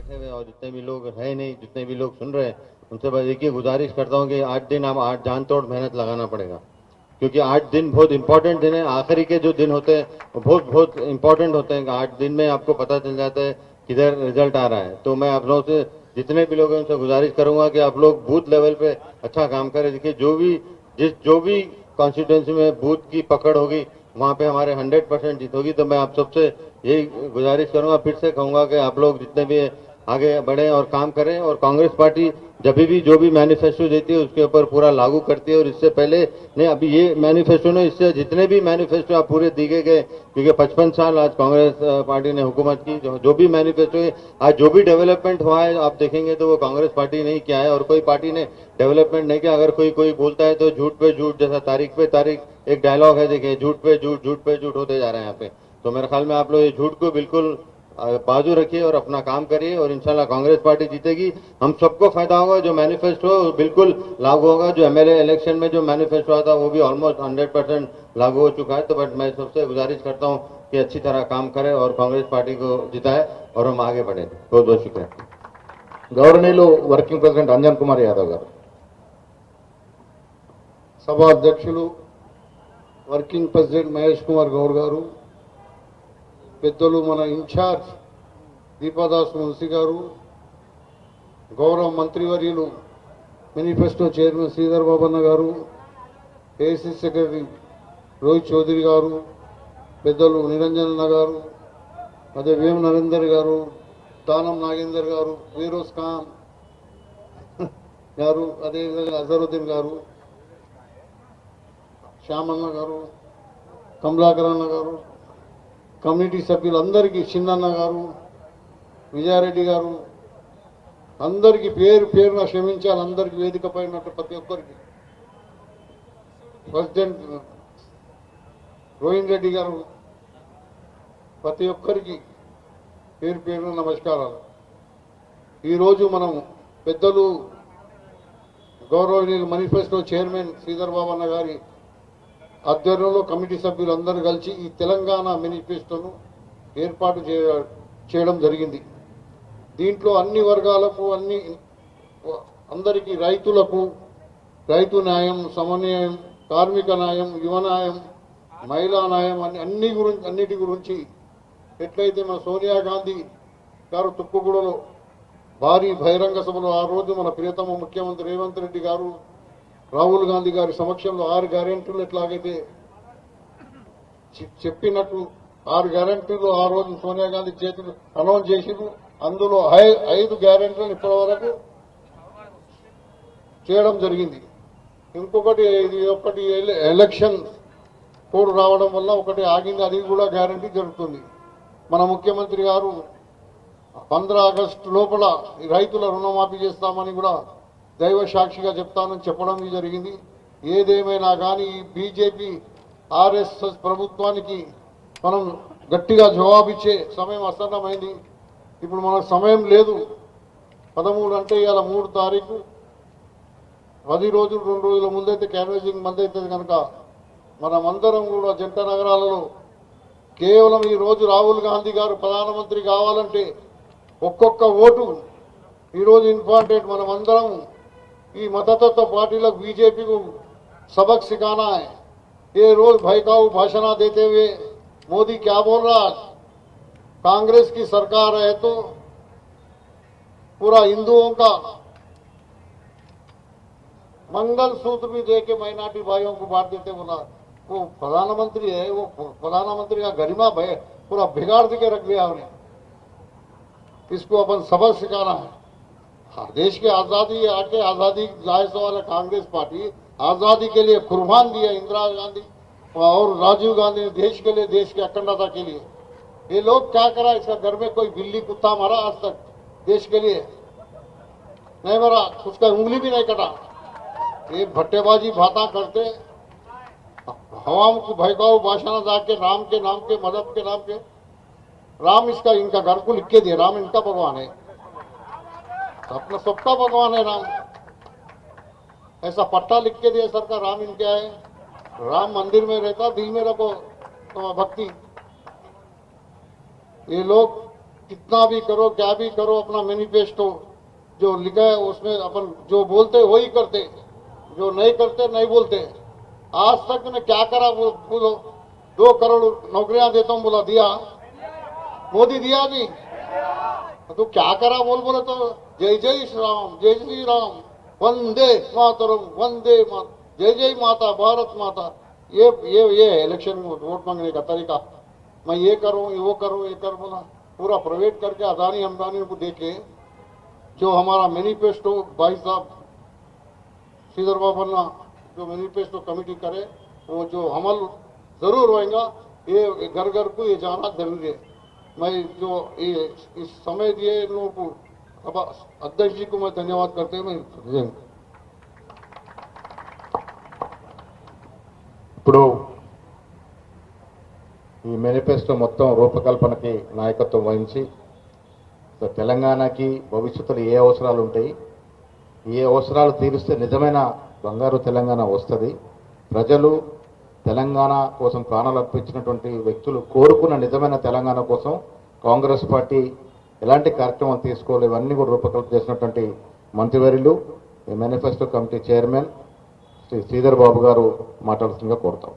बैठे हुए और जितने भी लोग हैं नहीं, जितने भी लोग सुन रहे हैं, उनसे बस एक ही गुजारिश करता हूँ कि 8 दिन आप 8 जान तोड़ मेहनत लगाना पड़ेगा, क्योंकि 8 दिन बहुत इंपॉर्टेंट दिन है। आखिरी के जो दिन होते हैं वो बहुत बहुत इंपॉर्टेंट होते हैं। 8 दिन में आपको पता चल जाता है किधर रिजल्ट आ रहा है। तो मैं आप लोगों से, जितने भी लोग हैं, उनसे गुजारिश करूंगा कि आप लोग बूथ लेवल पे अच्छा काम करें। देखिए, जो भी कॉन्स्टिट्यूंसी में बूथ की पकड़ होगी, वहाँ पे हमारे 100% जीत होगी। तो मैं आप सबसे यही गुजारिश करूंगा, फिर से कहूंगा कि आप लोग जितने भी आगे बढ़े और काम करें। और कांग्रेस पार्टी जब भी जो भी मैनिफेस्टो देती है उसके ऊपर पूरा लागू करती है। और इससे पहले नहीं, अभी ये मैनिफेस्टो ने, इससे जितने भी मैनिफेस्टो आप पूरे दिए गए, क्योंकि 55 साल आज कांग्रेस पार्टी ने हुकूमत की, जो भी मैनिफेस्टो है, आज जो भी डेवलपमेंट हुआ है आप देखेंगे तो वो कांग्रेस पार्टी नहीं किया है और कोई पार्टी ने डेवलपमेंट नहीं किया। अगर कोई कोई बोलता है तो झूठ पे झूठ, जैसा तारीख पे तारीख एक डायलॉग है, देखिए, झूठ पे झूठ, झूठ पे झूठ होते जा रहे हैं यहाँ पे। तो मेरे ख्याल में आप लोग ये झूठ को बिल्कुल बाजू रखिए और अपना काम करिए, और इंशाल्लाह कांग्रेस पार्टी जीतेगी। हम सबको फायदा होगा। जो मैनिफेस्टो बिल्कुल लागू होगा। जो एमएलए इलेक्शन में जो मैनिफेस्टो आता वो भी ऑलमोस्ट 100% लागू हो चुका है। तो बट मैं सबसे गुजारिश करता हूँ कि अच्छी तरह काम करें और कांग्रेस पार्टी को जिताए और हम आगे बढ़े। बहुत बहुत शुक्रिया। గౌరవనీయులు వర్కింగ్ ప్రెసిడెంట్ అంజన్ కుమార్ యాదవ్ గారు. సభా అధ్యక్షులు వర్కింగ్ ప్రెసిడెంట్ మహేష్ కుమార్ గౌడ్ గారు, పెద్దలు మన ఇన్ఛార్జ్ దీపాదాస్ మున్సి గారు, గౌరవ మంత్రివర్యులు మేనిఫెస్టో చైర్మన్ శ్రీధర్ బాబన్న గారు, ఏసీ సెక్రటరీ రోహిత్ చౌదరి గారు, పెద్దలు నిరంజన్ గారు, అదే వేమ నరేందర్ గారు, దానం నాగేందర్ గారు, ఫీరోజ్ ఖాన్ గారు, అదేవిధంగా అజరుద్దీన్ గారు, శ్యామన్న గారు, కమలాకర్ అన్న గారు, కమ్యూనిటీ సభ్యులందరికీ, చిన్నన్న గారు, విజయారెడ్డి గారు, అందరికీ పేరు పేరున క్షమించాలి. అందరికీ వేదిక పైన ప్రతి ఒక్కరికి, ప్రెసిడెంట్ రోహిన్ రెడ్డి గారు, ప్రతి ఒక్కరికి పేరు పేరున నమస్కారాలు. ఈరోజు మనం పెద్దలు గౌరవనీయులు మేనిఫెస్టో చైర్మన్ శ్రీధర్ బాబన్న గారి ఆధ్వర్యంలో కమిటీ సభ్యులందరూ కలిసి ఈ తెలంగాణ మేనిఫెస్టోను ఏర్పాటు చేయడం జరిగింది. దీంట్లో అన్ని వర్గాలకు, అందరికీ, రైతులకు రైతు న్యాయం, సమన్యాయం, కార్మిక న్యాయం, యువ న్యాయం, మహిళా న్యాయం అన్నిటి గురించి ఎట్లయితే మన సోనియా గాంధీ గారు తుక్కుగూడలో భారీ బహిరంగ సభలో ఆ రోజు మన ప్రియతమ ముఖ్యమంత్రి రేవంత్ రెడ్డి గారు, రాహుల్ గాంధీ గారి సమక్షంలో 6 గ్యారెంటీలు ఎట్లాగైతే చెప్పినట్టు 6 గ్యారెంటీలు ఆ రోజు సోనియా గాంధీ చేతులు అనౌన్స్ చేసిరు. అందులో 5 గ్యారెంటీలను ఇప్పటివరకు చేయడం జరిగింది. ఇంకొకటి, ఇది ఒకటి ఎలక్షన్ కోడ్ రావడం వల్ల ఒకటి ఆగింది, అది కూడా గ్యారెంటీ జరుగుతుంది. మన ముఖ్యమంత్రి గారు 15 ఆగస్టు లోపల రైతుల రుణమాఫీ చేస్తామని కూడా దైవ సాక్షిగా చెప్తానని చెప్పడం జరిగింది. ఏదేమైనా కానీ ఈ బీజేపీ ఆర్ఎస్ఎస్ ప్రభుత్వానికి మనం గట్టిగా జవాబిచ్చే సమయం ఆసన్నమైంది. ఇప్పుడు మనకు సమయం లేదు. 13 అంటే ఇవాళ 3 తారీఖు, 10 రోజులు 2 రోజుల ముందైతే క్యాన్వాసింగ్ మంది అవుతుంది కనుక మనమందరం కూడా జంట నగరాలలో కేవలం ఈ రోజు రాహుల్ గాంధీ గారు ప్రధానమంత్రి కావాలంటే ఒక్కొక్క ఓటు ఈరోజు ఇంపార్టెంట్. మనమందరం ఈ मततत्व पार्टीలకు, बीजेपी को सबक सिखाना है। ये रोज भड़काऊ भाषण देते हुए मोदी क्या बोल रहा है, कांग्रेस की सरकार है तो पूरा हिंदुओं का मंगलसूत्र भी दे के माइनॉरिटी भाइयों को बांट देते बोला। वो प्रधानमंत्री है, वो प्रधानमंत्री का गरिमा पूरा बिगाड़ के रख दिया उन्हें। इसको अपन सबक सिखाना है। देश की आजादी आके आजादी लाए वाला कांग्रेस पार्टी आजादी के लिए कुर्बान दिया। इंदिरा गांधी और राजीव गांधी ने देश के लिए, देश की अखंडता के लिए। ये लोग क्या करा, इसका घर में कोई बिल्ली कुत्ता मारा आज तक देश के लिए नहीं मरा, उसका उंगली भी नहीं कटा। ये भट्टेबाजी बातें करते, हवा को भड़काऊ भाषण जाके राम के नाम के, मदद के नाम के। राम इसका इनका घर को लिख के दिया, राम इनका भगवान है, अपना सबका भगवान है राम। ऐसा पट्टा लिख के दिया सरकार, राम इनके है। राम मंदिर में रहता, दिल में रखो तो भक्ति। ये लोग कितना भी करो क्या भी करो, अपना मैनिफेस्टो जो लिखा है उसमें अपन जो बोलते वही करते, जो नहीं करते नहीं बोलते। आज तक मैंने क्या करा बोलो, 2 करोड़ नौकरियां देता हूं बोला, दिया? मोदी दिया नहीं? तो क्या करा बोले तो जय जय श्री राम, वंदे मातरम, वंदे मात, जय जय माता भारत माता। ये इलेक्शन में वोट मांगने का तरीका। मैं ये करूं वो करूं ये कर बोला, पूरा प्राइवेट करके अदानी अंबानी को देके जो हमारा मैनिफेस्टो भाई साहब श्रीधर बाबन्ना जो मैनिफेस्टो कमेटी करे वो जो अमल जरूर होएगा। ये घर घर को ये जाना जरूरी है। मैं जो ये इस समय दिए इन लोगों को, अब अध्यक्ष जी को मैं धन्यवाद करते हुए मैं ఇప్పుడు ఈ మేనిఫెస్టో మొత్తం రూపకల్పనకి నాయకత్వం వహించి తెలంగాణకి భవిష్యత్తులో ఏ అవసరాలు ఉంటాయి, ఏ అవసరాలు తీరిస్తే నిజమైన బంగారు తెలంగాణ వస్తుంది, ప్రజలు తెలంగాణ కోసం ప్రాణాలు అర్పించినటువంటి వ్యక్తులు కోరుకున్న నిజమైన తెలంగాణ కోసం కాంగ్రెస్ పార్టీ ఎలాంటి కార్యక్రమాలు తీసుకోవాలి, ఇవన్నీ కూడా రూపకల్పన చేసినటువంటి మంత్రివర్యులు ఈ manifesto committee chairman Shri Sridhar Babu garu మాట్లాడుతుందిగా కోరుతాం.